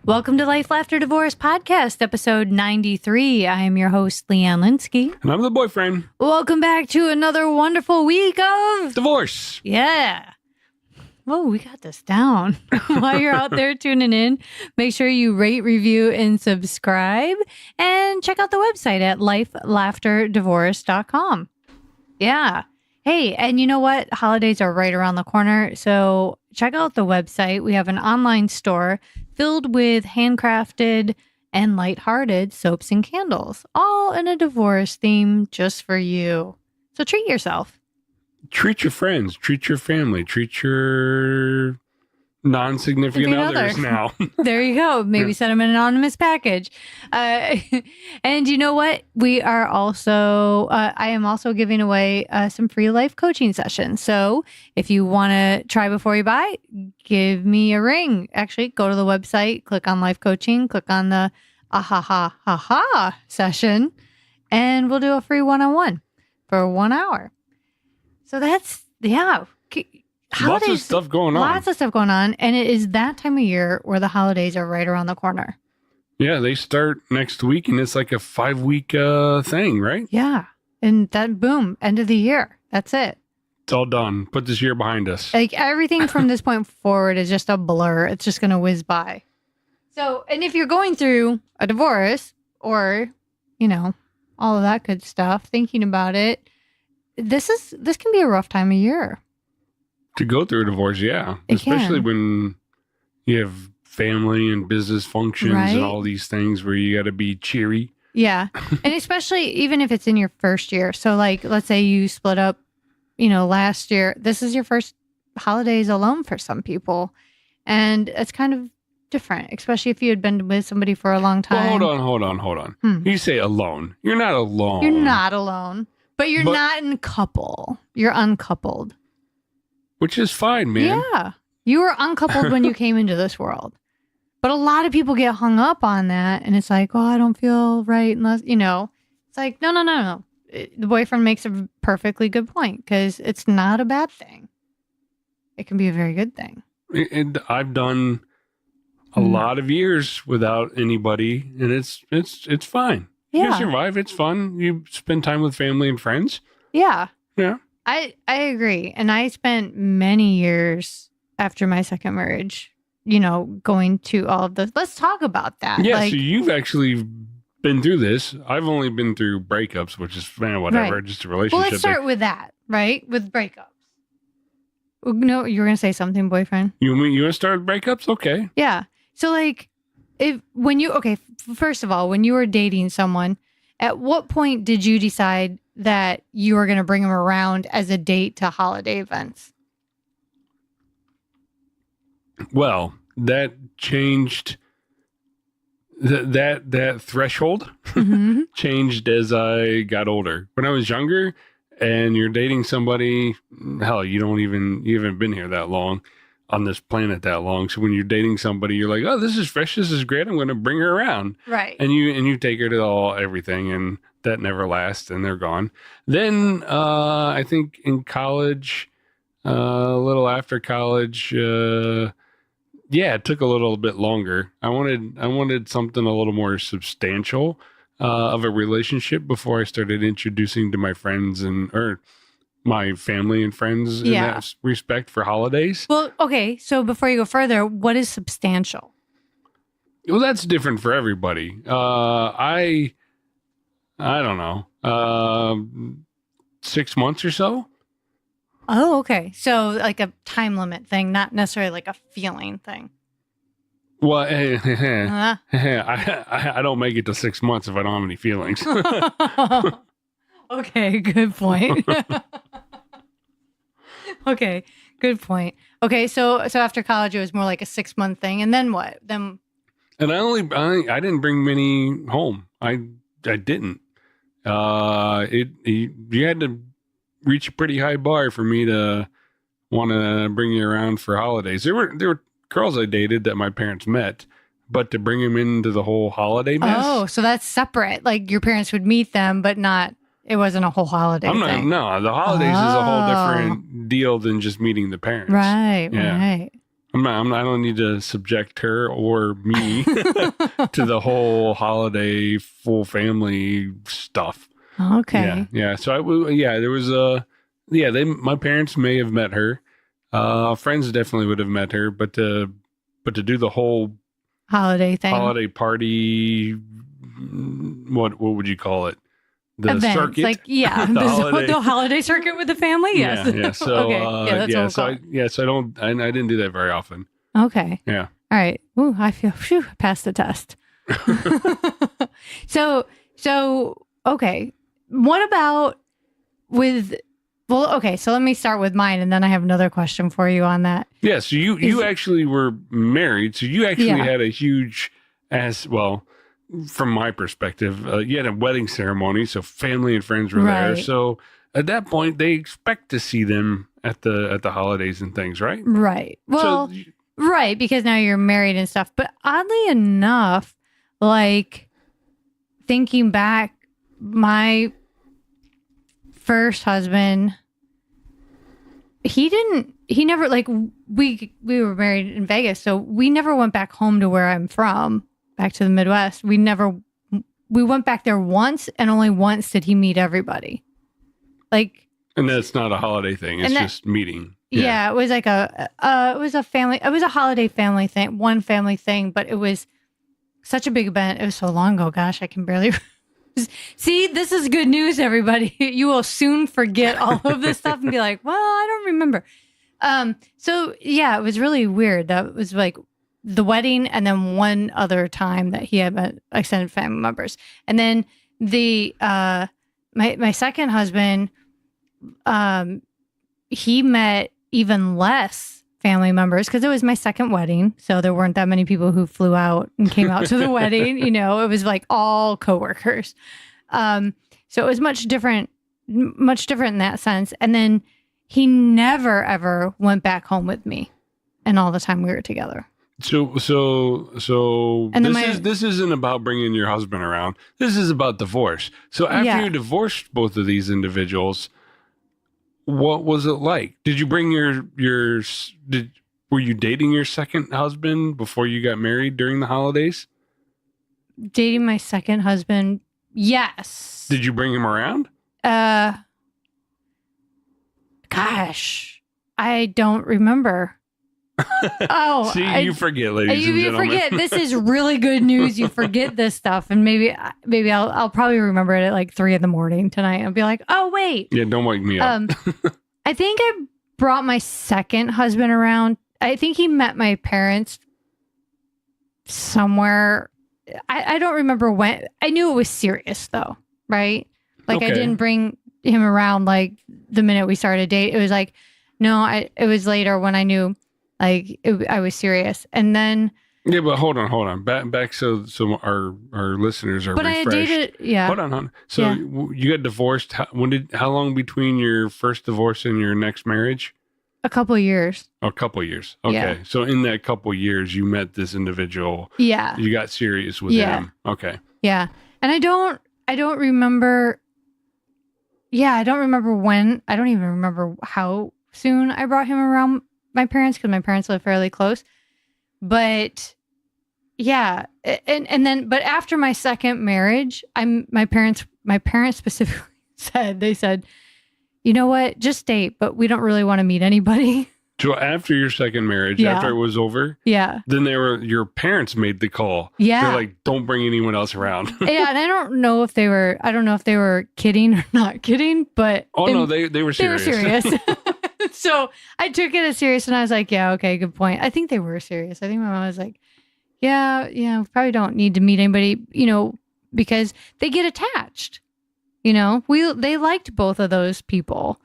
Welcome to Lafter Divorce Podcast, episode 93. I am your host, Leanne Linsky. And I'm the boyfriend. Welcome back to another wonderful week of Divorce. Yeah. Whoa, we got this down. While you're out there tuning in, make sure you rate, review, and subscribe. And check out the website at lifelafterdivorce.com. Yeah. Hey, and you know what? Holidays are right around the corner. So check out the website. We have an online store filled with handcrafted and lighthearted soaps and candles, all in a divorce theme just for you. So treat yourself. Treat your friends, treat your family, treat your non-significant others now. There you go. Maybe send them an anonymous package. And you know what? We are also, I am also giving away some free life coaching sessions. So if you want to try before you buy, give me a ring. Actually, go to the website, click on life coaching, click on the session, and we'll do a free one-on-one for 1 hour. So that's, yeah. Lots of stuff going on. Lots of stuff going on. And it is that time of year where the holidays are right around the corner. Yeah, they start next week and it's like a 5-week thing, right? Yeah. And that, boom, end of the year. That's it. It's all done. Put this year behind us. Like everything from this point forward is just a blur. It's just going to whiz by. So, and if you're going through a divorce or, you know, all of that good stuff, thinking about it, this can be a rough time of year. To go through a divorce, yeah. Especially when you have family and business functions and all these things where you got to be cheery. Yeah. And especially even if it's in your first year. So like, let's say you split up, you know, last year. This is your first holidays alone for some people. And it's kind of different, especially if you had been with somebody for a long time. Well, hold on. You say alone. You're not alone. You're not alone. But you're not in couple. You're uncoupled. Which is fine, man. Yeah. You were uncoupled when you came into this world. But a lot of people get hung up on that. And it's like, oh, I don't feel right unless, you know. It's like, no. The boyfriend makes a perfectly good point because it's not a bad thing. It can be a very good thing. And I've done a lot of years without anybody. And it's fine. Yeah. You survive. It's fun. You spend time with family and friends. Yeah. Yeah. I agree. And I spent many years after my second marriage, you know, going to all of this. Let's talk about that. Yeah. So you've actually been through this. I've only been through breakups, which is whatever, just a relationship. Well, let's start with that, right? With breakups. No, you were going to say something, boyfriend. You want to start with breakups? Okay. Yeah. So like first of all, when you were dating someone, at what point did you decide that you were going to bring them around as a date to holiday events? Well, that changed. That threshold changed as I got older. When I was younger and you're dating somebody, hell, you haven't been here that long on this planet that long. So when you're dating somebody, you're like, oh, this is fresh. This is great. I'm going to bring her around. Right. And you take her to everything, and that never lasts, and they're gone. Then I think in college, a little after college, it took a little bit longer. I wanted something a little more substantial of a relationship before I started introducing to my friends or my family and friends in that respect for holidays. Well, okay. So before you go further, what is substantial? Well, that's different for everybody. I don't know, 6 months or so. Oh, okay. So like a time limit thing, not necessarily like a feeling thing. Well, I don't make it to 6 months if I don't have any feelings. Okay, good point. Okay, good point. Okay, so after college, it was more like a 6-month thing, and then what? Then, and I didn't bring many home. I didn't. You had to reach a pretty high bar for me to want to bring you around for holidays. There were girls I dated that my parents met, but to bring them into the whole holiday mess. Oh, so that's separate. Like your parents would meet them, but not. It wasn't a whole holiday thing. No, the holidays is a whole different deal than just meeting the parents. Right, right. I don't need to subject her or me to the whole holiday full family stuff. Okay. Yeah. So there was my parents may have met her. Friends definitely would have met her, but to do the whole Holiday party, what would you call it? The events, circuit, the holiday circuit with the family. Yes. Yeah. So okay. That's what we'll call it. I didn't do that very often. Okay. Yeah. All right. Ooh, I feel passed the test. So okay. What about so let me start with mine, and then I have another question for you on that. Yeah, so you actually were married, so you actually had a huge, from my perspective, you had a wedding ceremony, so family and friends were there. So at that point, they expect to see them at the holidays and things, right? Right. Well, right, because now you're married and stuff. But oddly enough, like thinking back, my first husband, we were married in Vegas, so we never went back home to where I'm from, back to the Midwest. We went back there once, and only once did he meet everybody. And that's not a holiday thing. It's just meeting. Yeah, it was like it was a holiday family thing, one family thing, but it was such a big event. It was so long ago. Gosh, I can barely see. This is good news, everybody. You will soon forget all of this stuff and be like, well, I don't remember. So yeah, it was really weird. That was like the wedding, and then one other time that he had met extended family members. And then my second husband, he met even less family members because it was my second wedding. So there weren't that many people who flew out and came out to the wedding. It was like all coworkers. So it was much different in that sense. And then he never, ever went back home with me and all the time we were together. So and this isn't about bringing your husband around. This is about divorce. So after you divorced both of these individuals, what was it like? Did you bring were you dating your second husband before you got married during the holidays? Dating my second husband? Yes. Did you bring him around? Gosh, I don't remember. Oh, see, you forget, ladies and gentlemen. You forget. This is really good news. You forget this stuff, and maybe I'll probably remember it at like 3 a.m. tonight. I'll be like, oh wait, yeah, don't wake me up. I think I brought my second husband around. I think he met my parents somewhere. I don't remember when. I knew it was serious though, right? Like I didn't bring him around like the minute we started dating. It was like, no, it was later when I knew. I was serious, and then but hold on, back so our listeners are refreshed. I dated, Hold on. So you got divorced. How long between your first divorce and your next marriage? A couple of years. A couple of years. Okay, yeah. So in that couple of years, you met this individual. Yeah, you got serious with him. Okay. Yeah, and I don't remember. Yeah, I don't remember when. I don't even remember how soon I brought him around my parents, because my parents live fairly close. But yeah, and then but after my second marriage, my parents specifically said, you know what, just date, but we don't really want to meet anybody. So after your second marriage, after it was over, then your parents made the call. Yeah, they're like, don't bring anyone else around. Yeah, and I don't know if they were kidding or not kidding, but no, they were serious. They were serious. So I took it as serious, and I was like, yeah, okay, good point. I think they were serious. I think my mom was like, yeah, we probably don't need to meet anybody, because they get attached. They liked both of those people,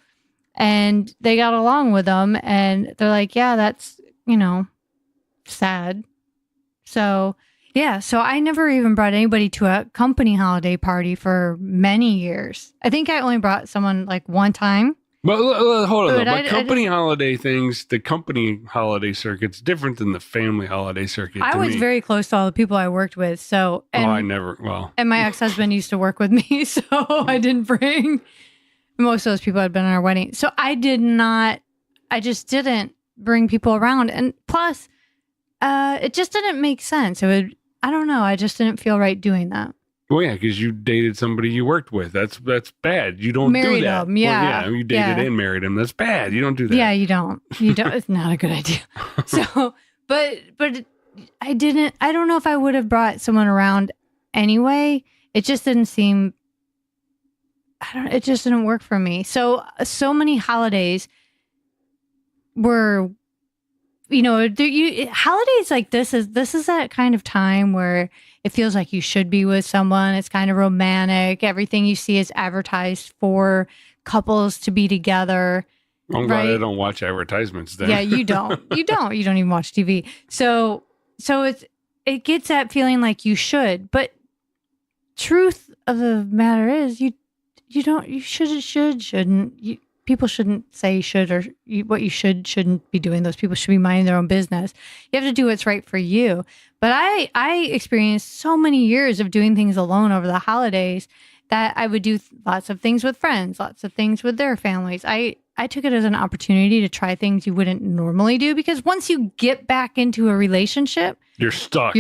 and they got along with them, and they're like, yeah, that's, sad. So, yeah, so I never even brought anybody to a company holiday party for many years. I think I only brought someone like one time. Well, hold on. But company holiday things, the company holiday circuit's different than the family holiday circuit. I was very close to all the people I worked with. So, and my ex-husband used to work with me, so I didn't bring most of those people had been at our wedding. So I just didn't bring people around. And plus, it just didn't make sense. I don't know. I just didn't feel right doing that. Well, yeah, because you dated somebody you worked with. That's bad. You don't Married do that. him, yeah. Well, you dated and married him. That's bad. You don't do that. Yeah, you don't. It's not a good idea. So, but I don't know if I would have brought someone around anyway. It just didn't seem, it just didn't work for me. So many holidays were, holidays like this is that kind of time where it feels like you should be with someone. It's kind of romantic. Everything you see is advertised for couples to be together. I'm glad I don't watch advertisements then. Yeah, you don't. You don't even watch TV. So it gets that feeling like you should. But truth of the matter is you shouldn't. People shouldn't say should or what you shouldn't be doing. Those people should be minding their own business. You have to do what's right for you. But I experienced so many years of doing things alone over the holidays that I would do lots of things with friends, lots of things with their families. I took it as an opportunity to try things you wouldn't normally do, because once you get back into a relationship, you're stuck.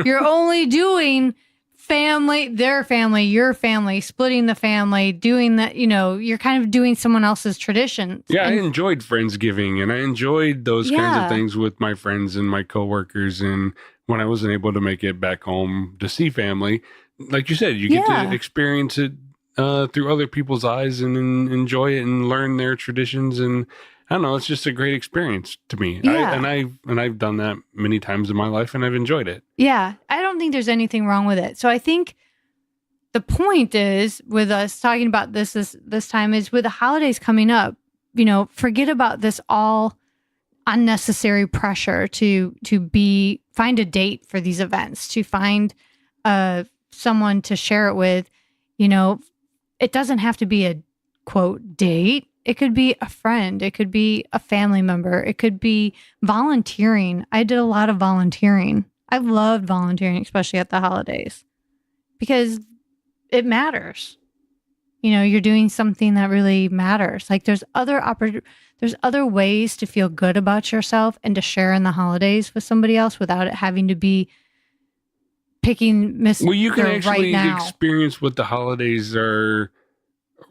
You're only doing family, their family, your family, splitting the family, doing that, you're kind of doing someone else's tradition. Yeah, I enjoyed Friendsgiving, and I enjoyed those kinds of things with my friends and my coworkers. And when I wasn't able to make it back home to see family, like you said, you get to experience it through other people's eyes and enjoy it and learn their traditions. And I don't know, it's just a great experience to me. Yeah. I've done that many times in my life, and I've enjoyed it. Yeah, I don't think there's anything wrong with it. So I think the point is, with us talking about this time, is with the holidays coming up, forget about this all unnecessary pressure to find a date for these events, to find someone to share it with. It doesn't have to be a quote date. It could be a friend. It could be a family member. It could be volunteering. I did a lot of volunteering. I loved volunteering, especially at the holidays, because it matters. You're doing something that really matters. Like there's other ways to feel good about yourself and to share in the holidays with somebody else without it having to be picking Well, you can actually right now. experience what the holidays are,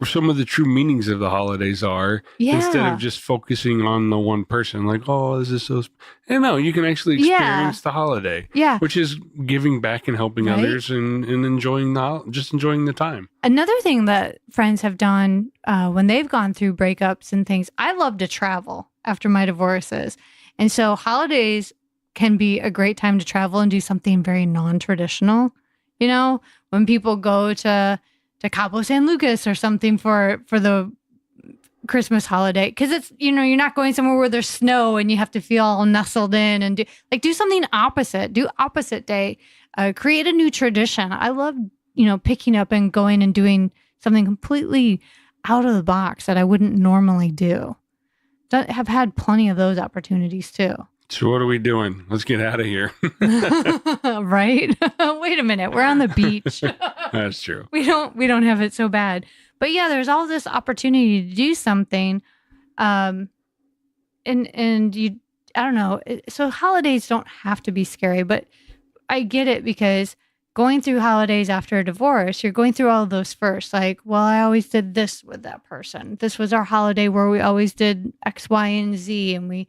some of the true meanings of the holidays are, instead of just focusing on the one person. Like, oh, this is so. No, you can actually experience the holiday, which is giving back and helping others and enjoying the time. Another thing that friends have done when they've gone through breakups and things, I love to travel after my divorces, and so holidays can be a great time to travel and do something very non-traditional. When people go to Cabo San Lucas or something for the Christmas holiday, because it's you're not going somewhere where there's snow and you have to feel all nestled in, and do something opposite. Do opposite day. Create a new tradition. I love picking up and going and doing something completely out of the box that I wouldn't normally do. Have had plenty of those opportunities too. So what are we doing? Let's get out of here. Right? Wait a minute. We're on the beach. That's true. We don't have it so bad. But yeah, there's all this opportunity to do something. And you, I don't know. So holidays don't have to be scary, but I get it, because going through holidays after a divorce, you're going through all of those first. Like, well, I always did this with that person. This was our holiday where we always did X, Y, and Z.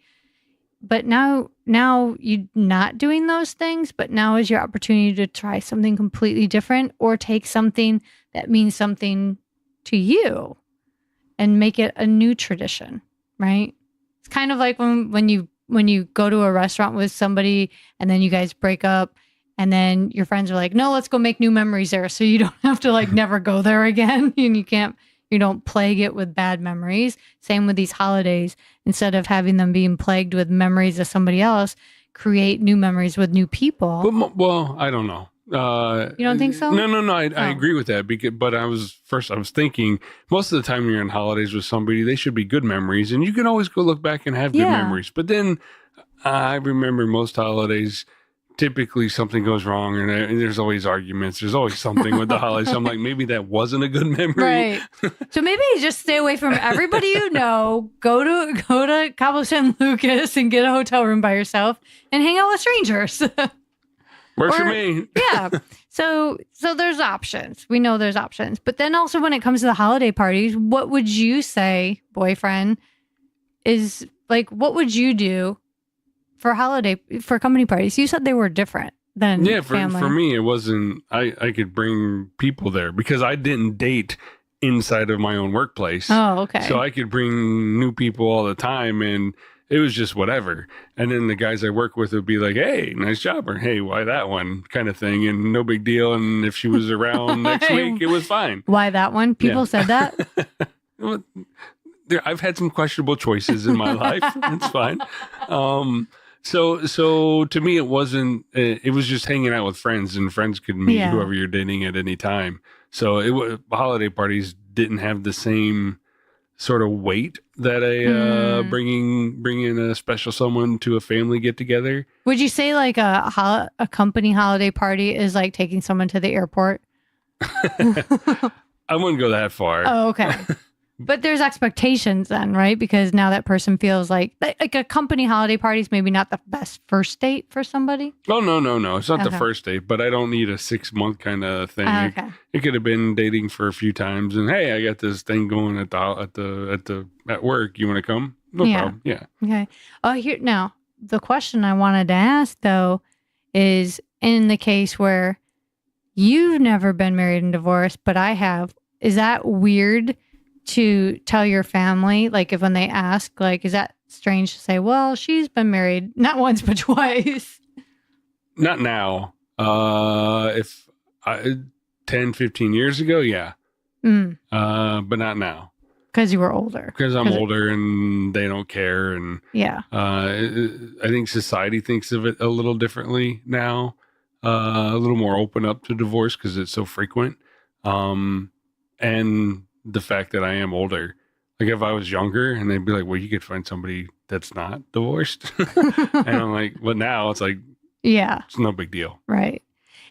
But now you're not doing those things, but now is your opportunity to try something completely different, or take something that means something to you and make it a new tradition, right? It's kind of like when you go to a restaurant with somebody and then you guys break up, and then your friends are like, no, let's go make new memories there, so you don't have to never go there again. And you don't plague it with bad memories. Same with these holidays. Instead of having them being plagued with memories of somebody else, create new memories with new people. Well, I don't know. You don't think so? No. I agree with that. But I was thinking, most of the time you're on holidays with somebody, they should be good memories, and you can always go look back and have good memories. But then I remember most holidays typically something goes wrong, and there's always arguments. There's always something with the holidays. So I'm like, maybe that wasn't a good memory. Right. So maybe just stay away from everybody you know. Go to Cabo San Lucas and get a hotel room by yourself and hang out with strangers. Works for me. Yeah. So there's options. We know there's options. But then also when it comes to the holiday parties, what would you say, boyfriend, is like, what would you do for company parties? You said they were different than family. For me, it wasn't, I could bring people there because I didn't date inside of my own workplace. Oh, okay. So I could bring new people all the time, and it was just whatever. And then the guys I work with would be like, hey, nice job, or hey, why that one, kind of thing, and no big deal. And if she was around next week, it was fine. Why that one? People said that? I've had some questionable choices in my life. It's fine. So to me, it wasn't, it was just hanging out with friends, and friends could meet whoever you're dating at any time. So holiday parties didn't have the same sort of weight that bringing a special someone to a family get together. Would you say like a company holiday party is like taking someone to the airport? I wouldn't go that far. Oh, okay. But there's expectations then, right? Because now that person feels like a company holiday party is maybe not the best first date for somebody. Oh, no. It's not the first date, but I don't need a 6-month kind of thing. Okay. It could have been dating for a few times, and hey, I got this thing going at work. You want to come? No problem. Yeah. Okay. Here now, the question I wanted to ask though is, in the case where you've never been married and divorced, but I have, is that weird to tell your family? Like, if when they ask, like, is that strange to say, well, she's been married not once but twice? Not now. 10, 15 years ago, yeah. But not now. Because you were older. Because I'm older and they don't care. And yeah. I think society thinks of it a little differently now. A little more open up to divorce because it's so frequent. And the fact that I am older, like if I was younger and they'd be like, well, you could find somebody that's not divorced. And I'm like, well, now it's like, yeah, it's no big deal. Right.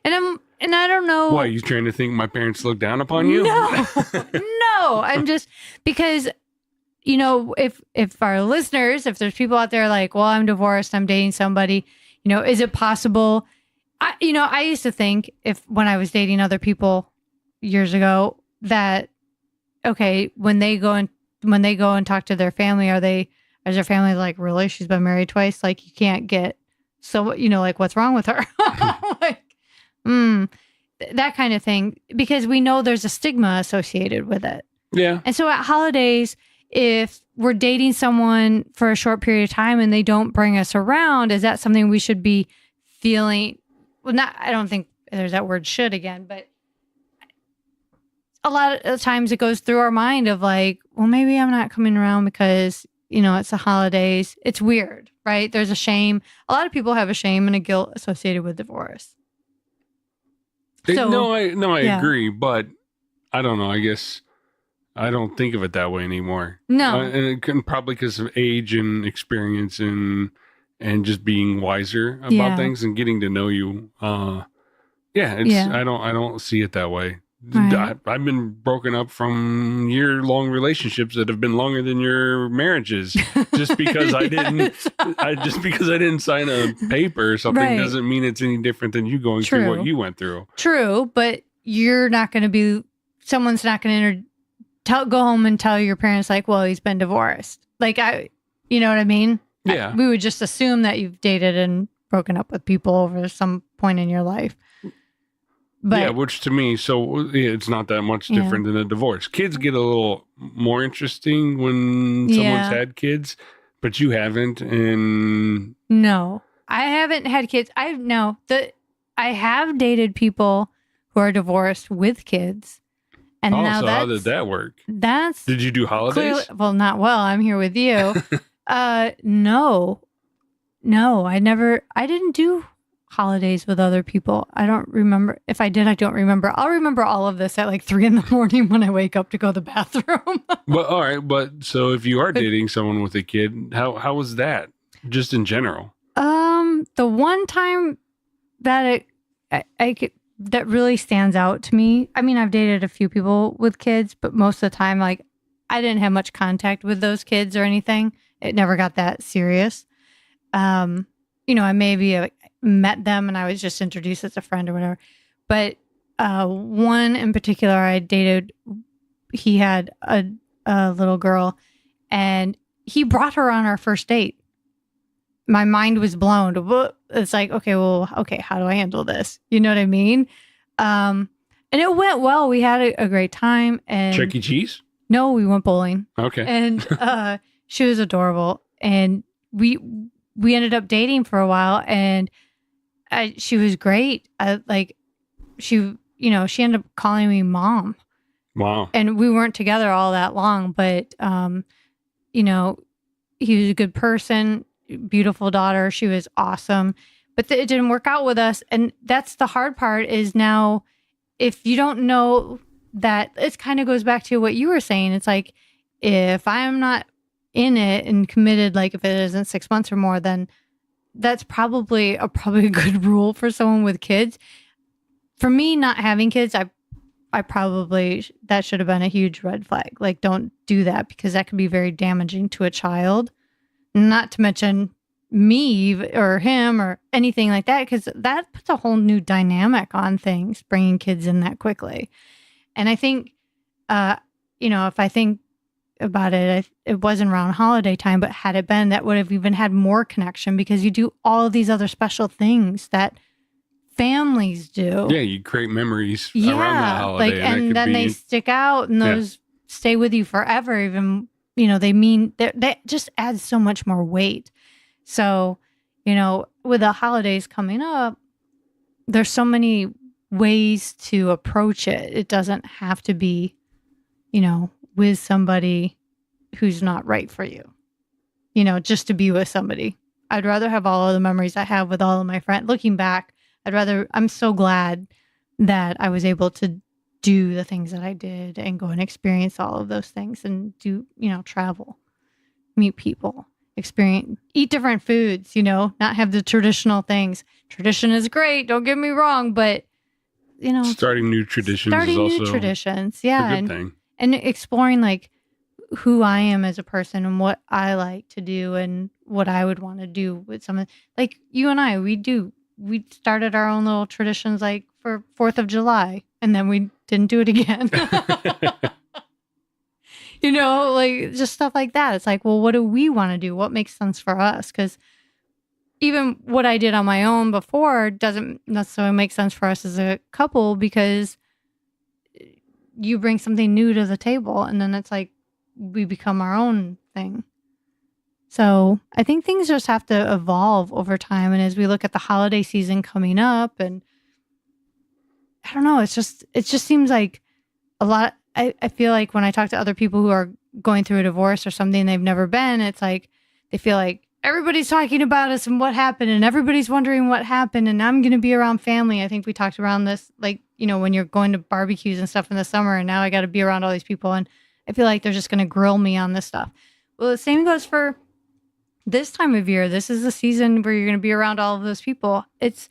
And I don't know. Why, you trying to think my parents look down upon you? No, no. I'm just, because, you know, if our listeners, if there's people out there like, well, I'm divorced, I'm dating somebody, you know, is it possible? I used to think when I was dating other people years ago that, okay, when they go and talk to their family, is their family like, really? She's been married twice? Like, you can't get, so, you know, like, what's wrong with her? Like, that kind of thing, because we know there's a stigma associated with it. Yeah. And so at holidays, if we're dating someone for a short period of time and they don't bring us around, is that something we should be feeling? Well, I don't think there's that word should again, but a lot of times it goes through our mind of like, well, maybe I'm not coming around because, you know, it's the holidays. It's weird, right? There's a shame. A lot of people have a shame and a guilt associated with divorce. So, I agree, but I don't know. I guess I don't think of it that way anymore. No. And it can probably because of age and experience and just being wiser about things and getting to know you. I don't see it that way. Right. I've been broken up from year-long relationships that have been longer than your marriages, just because I didn't sign a paper or something doesn't mean it's any different than you going through what you went through. True, but you're not going to be. Someone's not going to go home and tell your parents like, well, he's been divorced. Like you know what I mean? Yeah. We would just assume that you've dated and broken up with people over some point in your life. But, yeah, which to me, it's not that much different than a divorce. Kids get a little more interesting when someone's had kids, but you haven't. And no, I haven't had kids. I have dated people who are divorced with kids. And now how did that work? Did you do holidays? Not well. I'm here with you. No, I didn't do holidays with other people. I don't remember. If I did, I don't remember. I'll remember all of this at like 3 a.m. when I wake up to go to the bathroom. Well, all right. But so if you are dating someone with a kid, how was that? Just in general? The one time that that really stands out to me. I mean, I've dated a few people with kids, but most of the time, like, I didn't have much contact with those kids or anything. It never got that serious. I maybe met them and I was just introduced as a friend or whatever. But one in particular I dated, he had a little girl and he brought her on our first date. My mind was blown. It's like, okay, how do I handle this? You know what I mean? And it went well. We had a great time. And Chuck E. Cheese? No, we went bowling. Okay. And she was adorable. And we ended up dating for a while, and she was great. She ended up calling me mom. Wow. And we weren't together all that long, but he was a good person. Beautiful daughter. She was awesome, but it didn't work out with us. And that's the hard part is now, if you don't know that, it kind of goes back to what you were saying. It's like, if I'm not in it and committed, like if it isn't 6 months or more, then that's probably a good rule for someone with kids. For me, not having kids, I probably, that should have been a huge red flag. Like, don't do that, because that could be very damaging to a child. Not to mention me or him or anything like that, because that puts a whole new dynamic on things, bringing kids in that quickly. And I think, if I think about it, it wasn't around holiday time, but had it been, that would have even had more connection, because you do all of these other special things that families do. Yeah, you create memories around that holiday. And then they stick out, and those stay with you forever, even. They just add so much more weight. So, with the holidays coming up, there's so many ways to approach it. It doesn't have to be, with somebody who's not right for you, just to be with somebody. I'd rather have all of the memories I have with all of my friends. Looking back, I'm so glad that I was able to do the things that I did and go and experience all of those things and do, travel, meet people, eat different foods, not have the traditional things. Tradition is great. Don't get me wrong, but starting new traditions is also a good thing. And exploring like who I am as a person and what I like to do and what I would want to do with someone like you and I, we started our own little traditions, like for 4th of July, and then we didn't do it again. Like just stuff like that. It's like, well, what do we want to do? What makes sense for us? Because even what I did on my own before doesn't necessarily make sense for us as a couple, because you bring something new to the table, and then it's like we become our own thing. So I think things just have to evolve over time. And as we look at the holiday season coming up, and I don't know, it just seems like a lot. I feel like when I talk to other people who are going through a divorce or something they've never been, it's like they feel like everybody's talking about us and what happened, and everybody's wondering what happened, and I'm going to be around family. I think we talked around this, like, when you're going to barbecues and stuff in the summer, and now I got to be around all these people, and I feel like they're just going to grill me on this stuff. Well, the same goes for this time of year. This is the season where you're going to be around all of those people. It's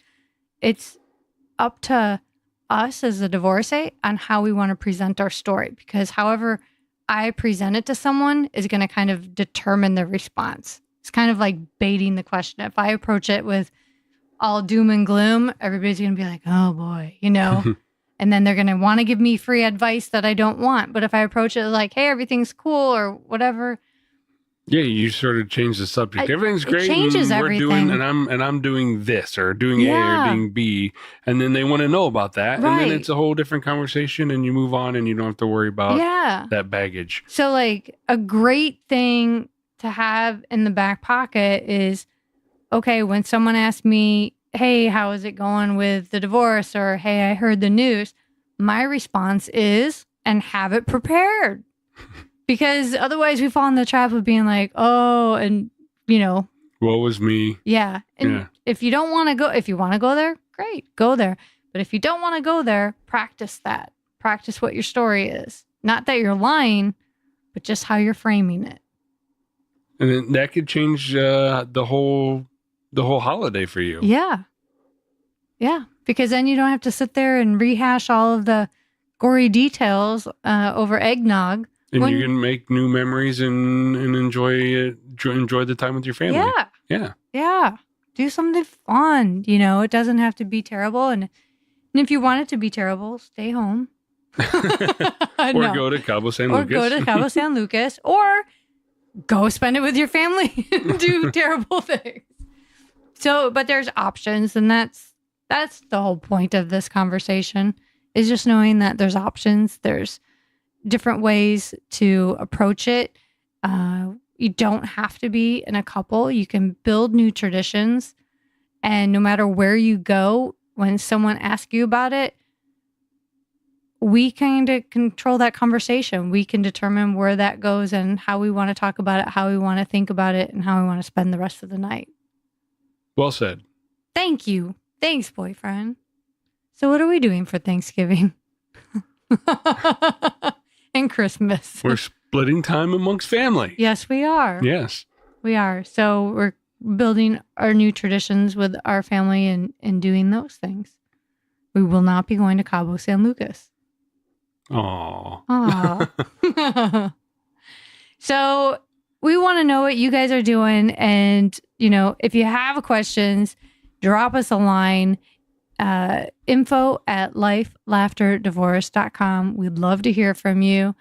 up to us as a divorcee on how we want to present our story, because however I present it to someone is going to kind of determine the response. It's kind of like baiting the question. If I approach it with all doom and gloom, everybody's going to be like, oh boy, and then they're going to want to give me free advice that I don't want. But if I approach it like, hey, everything's cool or whatever. Yeah, you sort of change the subject. Everything's great. It changes everything. I'm doing this or doing A or doing B, and then they want to know about that, and then it's a whole different conversation, and you move on, and you don't have to worry about that baggage. So, like, a great thing to have in the back pocket is, okay, when someone asks me, hey, how is it going with the divorce, or hey, I heard the news, my response is, and have it prepared. Because otherwise we fall in the trap of being like, oh, and, woe was me. Yeah. And if you don't want to go, if you want to go there, great, go there. But if you don't want to go there, practice that. Practice what your story is. Not that you're lying, but just how you're framing it. And then that could change the whole holiday for you. Yeah. Yeah, because then you don't have to sit there and rehash all of the gory details over eggnog. And you can make new memories and enjoy the time with your family. Yeah. Yeah. Yeah. Do something fun. You know, it doesn't have to be terrible. And if you want it to be terrible, stay home. Or go to Cabo San Lucas. Or go to Cabo San Lucas. Or go spend it with your family and do terrible things. So, but there's options. And that's the whole point of this conversation, is just knowing that there's options. There's different ways to approach it. You don't have to be in a couple. You can build new traditions. And no matter where you go, when someone asks you about it, we kind of control that conversation. We can determine where that goes and how we want to talk about it, how we want to think about it, and how we want to spend the rest of the night. Well said. Thank you. Thanks, boyfriend. So what are we doing for Thanksgiving? And Christmas. We're splitting time amongst family. Yes, we are. Yes. We are. So we're building our new traditions with our family and doing those things. We will not be going to Cabo San Lucas. Aww. So we want to know what you guys are doing. And, you know, if you have questions, drop us a line. info@lifelafterdivorce.com. We'd love to hear from you,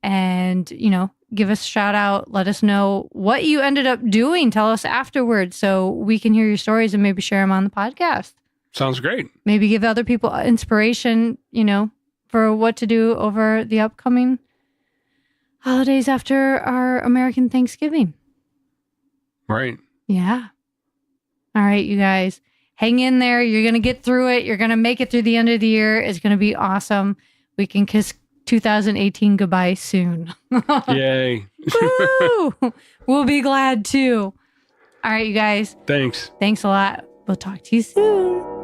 and, you know, give us a shout out. Let us know what you ended up doing. Tell us afterwards so we can hear your stories and maybe share them on the podcast. Sounds great. Maybe give other people inspiration, you know, for what to do over the upcoming holidays after our American Thanksgiving. Right. Yeah. All right, you guys. Hang in there. You're going to get through it. You're going to make it through the end of the year. It's going to be awesome. We can kiss 2018 goodbye soon. Yay. Woo! We'll be glad too. All right, you guys. Thanks. Thanks a lot. We'll talk to you soon.